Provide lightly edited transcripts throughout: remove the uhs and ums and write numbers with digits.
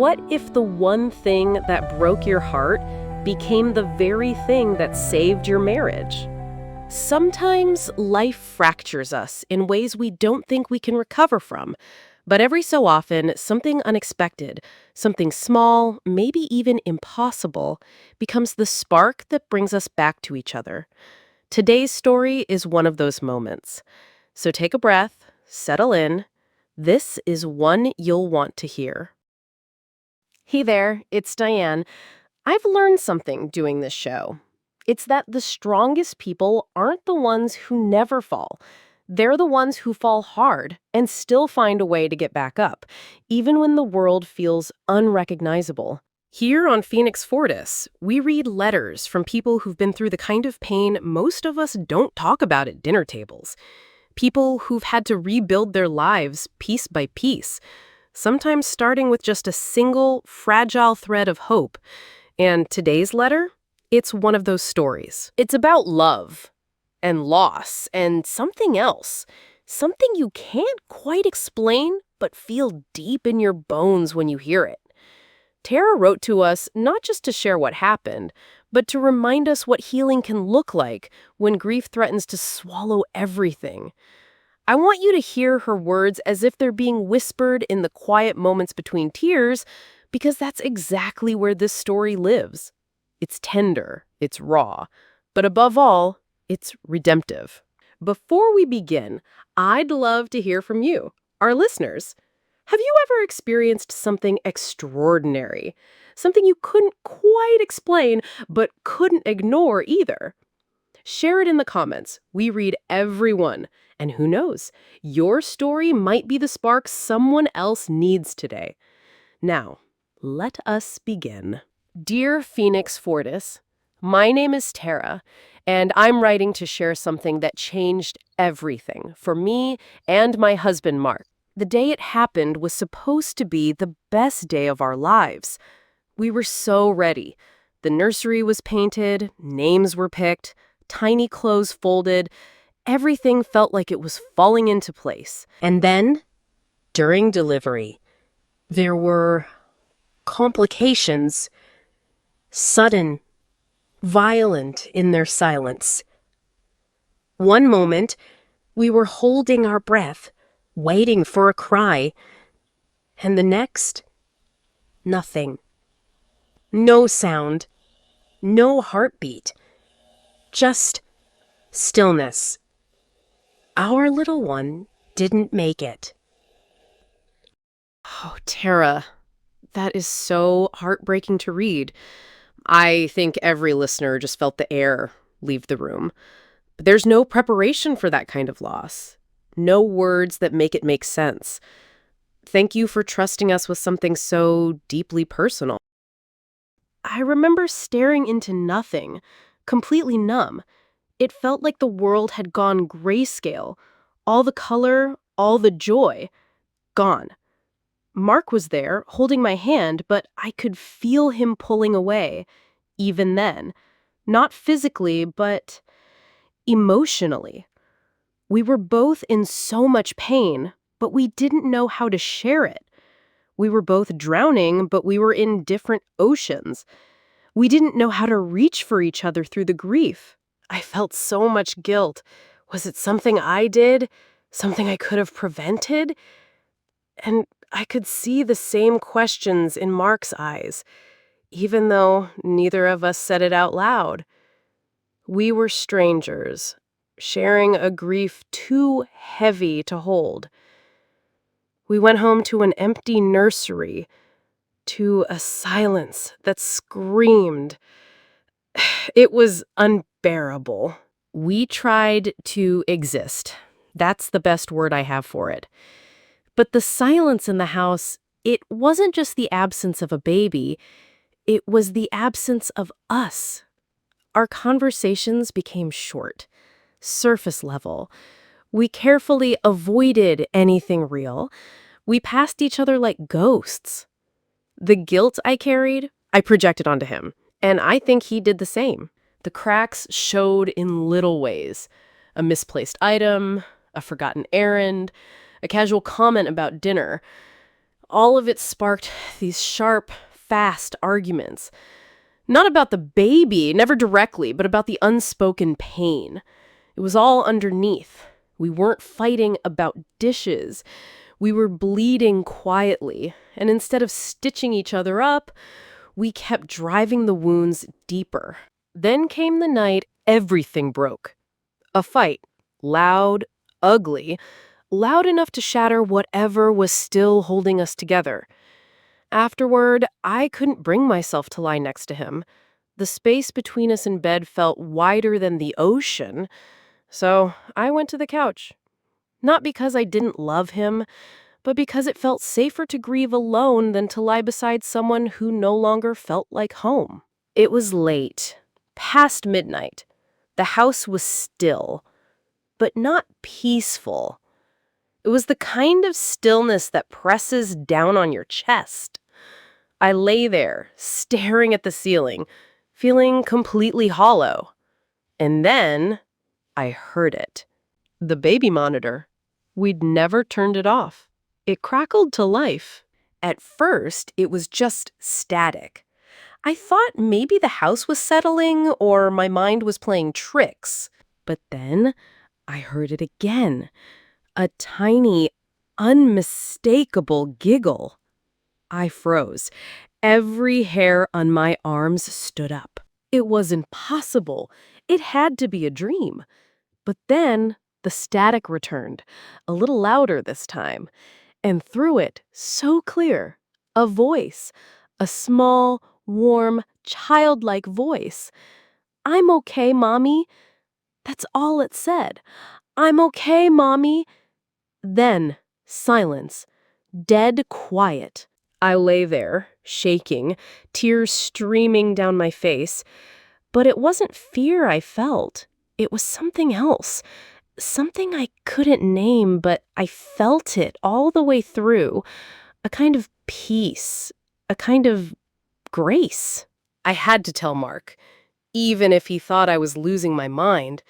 What if the one thing that broke your heart became the very thing that saved your marriage? Sometimes life fractures us in ways we don't think we can recover from. But every so often, something unexpected, something small, maybe even impossible, becomes the spark that brings us back to each other. Today's story is one of those moments. So take a breath, settle in. This is one you'll want to hear. Hey there, it's Diane. I've learned something doing this show. It's that the strongest people aren't the ones who never fall. They're the ones who fall hard and still find a way to get back up, even when the world feels unrecognizable. Here on Phoenix Fortis, we read letters from people who've been through the kind of pain most of us don't talk about at dinner tables. People who've had to rebuild their lives piece by piece, sometimes starting with just a single, fragile thread of hope. And today's letter? It's one of those stories. It's about love and loss and something else. Something you can't quite explain, but feel deep in your bones when you hear it. Tara wrote to us not just to share what happened, but to remind us what healing can look like when grief threatens to swallow everything. I want you to hear her words as if they're being whispered in the quiet moments between tears, because that's exactly where this story lives. It's tender, it's raw, but above all, it's redemptive. Before we begin, I'd love to hear from you, our listeners. Have you ever experienced something extraordinary? Something you couldn't quite explain, but couldn't ignore either? Share it in the comments. We read every one. And who knows, your story might be the spark someone else needs today. Now, let us begin. Dear Phoenix Fortis, my name is Tara, and I'm writing to share something that changed everything for me and my husband, Mark. The day it happened was supposed to be the best day of our lives. We were so ready. The nursery was painted, names were picked, tiny clothes folded. Everything felt like it was falling into place. And then, during delivery, there were complications, sudden, violent in their silence. One moment, we were holding our breath, waiting for a cry, and the next, nothing. No sound, no heartbeat, just stillness. Our little one didn't make it. Oh, Tara, that is so heartbreaking to read. I think every listener just felt the air leave the room. But there's no preparation for that kind of loss. No words that make it make sense. Thank you for trusting us with something so deeply personal. I remember staring into nothing, completely numb. It felt like the world had gone grayscale. All the color, all the joy, gone. Mark was there, holding my hand, but I could feel him pulling away, even then. Not physically, but emotionally. We were both in so much pain, but we didn't know how to share it. We were both drowning, but we were in different oceans. We didn't know how to reach for each other through the grief. I felt so much guilt. Was it something I did? Something I could have prevented? And I could see the same questions in Mark's eyes, even though neither of us said it out loud. We were strangers, sharing a grief too heavy to hold. We went home to an empty nursery, to a silence that screamed. It was unbearable. We tried to exist. That's the best word I have for it. But the silence in the house, it wasn't just the absence of a baby, it was the absence of us. Our conversations became short, surface level. We carefully avoided anything real. We passed each other like ghosts. The guilt I carried, I projected onto him, and I think he did the same. The cracks showed in little ways. A misplaced item, a forgotten errand, a casual comment about dinner. All of it sparked these sharp, fast arguments. Not about the baby, never directly, but about the unspoken pain. It was all underneath. We weren't fighting about dishes. We were bleeding quietly, and instead of stitching each other up, we kept driving the wounds deeper. Then came the night everything broke. A fight. Loud, ugly, loud enough to shatter whatever was still holding us together. Afterward, I couldn't bring myself to lie next to him. The space between us in bed felt wider than the ocean, so I went to the couch. Not because I didn't love him, but because it felt safer to grieve alone than to lie beside someone who no longer felt like home. It was late, past midnight. The house was still, but not peaceful. It was the kind of stillness that presses down on your chest. I lay there, staring at the ceiling, feeling completely hollow. And then I heard it. The baby monitor. We'd never turned it off. It crackled to life. At first, it was just static. I thought maybe the house was settling or my mind was playing tricks. But then I heard it again. A tiny, unmistakable giggle. I froze. Every hair on my arms stood up. It was impossible. It had to be a dream. But then the static returned, a little louder this time, and through it, so clear, a voice, a small, warm, childlike voice. "I'm okay, Mommy." That's all it said. "I'm okay, Mommy." Then, silence. Dead quiet. I lay there, shaking, tears streaming down my face. But it wasn't fear I felt. It was something else. Something I couldn't name, but I felt it all the way through. A kind of peace. A kind of grace. I had to tell Mark, even if he thought I was losing my mind.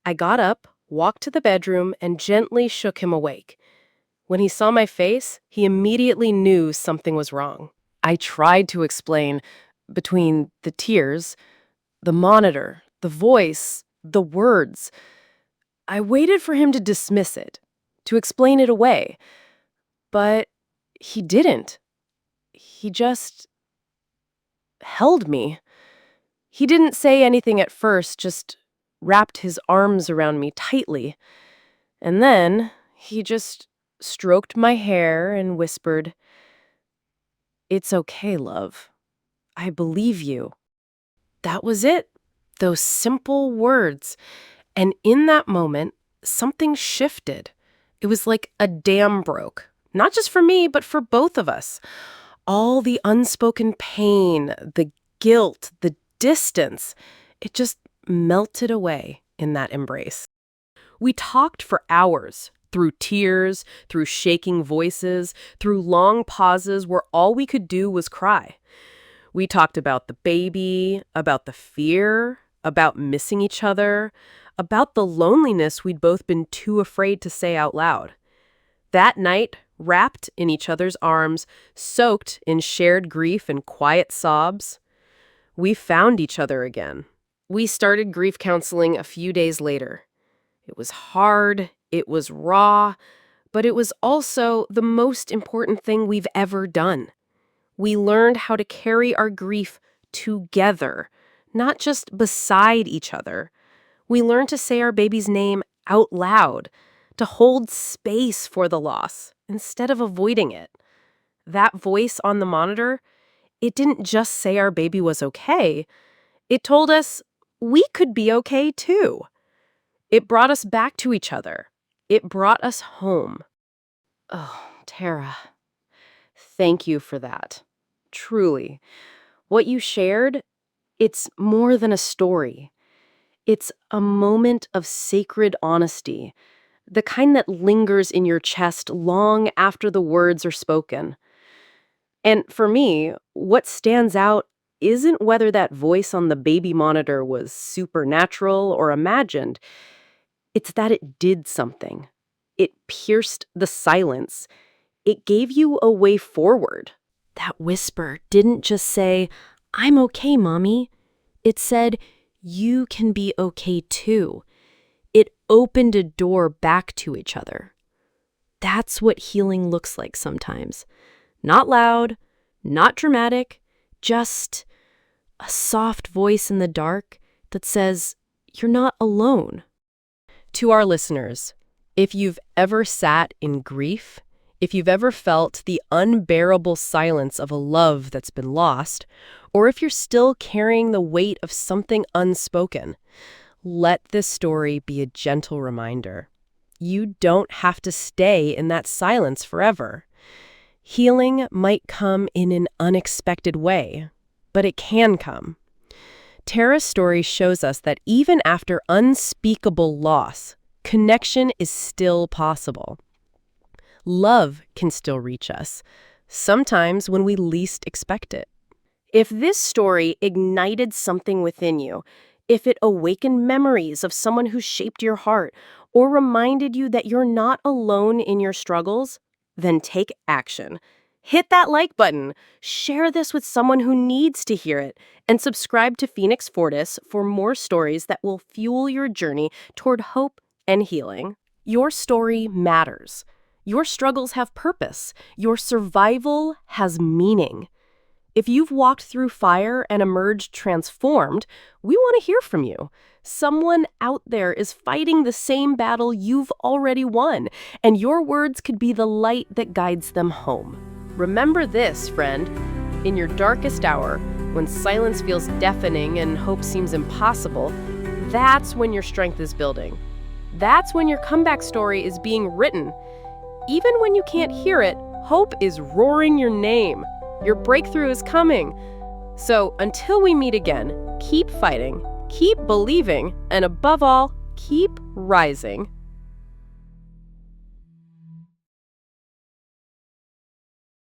I got up, walked to the bedroom, and gently shook him awake. When he saw my face, he immediately knew something was wrong. I tried to explain, between the tears, the monitor, the voice, the words. I waited for him to dismiss it, to explain it away. But he didn't. He just held me. He didn't say anything at first, just wrapped his arms around me tightly. And then he just stroked my hair and whispered, "It's okay, love. I believe you." That was it. Those simple words. And in that moment, something shifted. It was like a dam broke. Not just for me, but for both of us. All the unspoken pain, the guilt, the distance, it just melted away in that embrace. We talked for hours, through tears, through shaking voices, through long pauses where all we could do was cry. We talked about the baby, about the fear, about missing each other, about the loneliness we'd both been too afraid to say out loud. That night, wrapped in each other's arms, soaked in shared grief and quiet sobs, we found each other again. We started grief counseling a few days later. It was hard, it was raw, but it was also the most important thing we've ever done. We learned how to carry our grief together, not just beside each other. We learned to say our baby's name out loud, to hold space for the loss instead of avoiding it. That voice on the monitor, it didn't just say our baby was okay. It told us we could be okay too. It brought us back to each other. It brought us home. Oh, Tara, thank you for that. Truly. What you shared, it's more than a story. It's a moment of sacred honesty, the kind that lingers in your chest long after the words are spoken. And for me, what stands out isn't whether that voice on the baby monitor was supernatural or imagined. It's that it did something. It pierced the silence. It gave you a way forward. That whisper didn't just say, "I'm okay, Mommy." It said, "You can be okay too." It opened a door back to each other. That's what healing looks like sometimes. Not loud, not dramatic, just a soft voice in the dark that says, "You're not alone." To our listeners, if you've ever sat in grief, if you've ever felt the unbearable silence of a love that's been lost, or if you're still carrying the weight of something unspoken, let this story be a gentle reminder. You don't have to stay in that silence forever. Healing might come in an unexpected way, but it can come. Tara's story shows us that even after unspeakable loss, connection is still possible. Love can still reach us, sometimes when we least expect it. If this story ignited something within you, if it awakened memories of someone who shaped your heart, or reminded you that you're not alone in your struggles, then take action. Hit that like button, share this with someone who needs to hear it, and subscribe to Phoenix Fortis for more stories that will fuel your journey toward hope and healing. Your story matters. Your struggles have purpose. Your survival has meaning. If you've walked through fire and emerged transformed, we want to hear from you. Someone out there is fighting the same battle you've already won, and your words could be the light that guides them home. Remember this, friend. In your darkest hour, when silence feels deafening and hope seems impossible, that's when your strength is building. That's when your comeback story is being written. Even when you can't hear it, hope is roaring your name. Your breakthrough is coming. So until we meet again, keep fighting, keep believing, and above all, keep rising.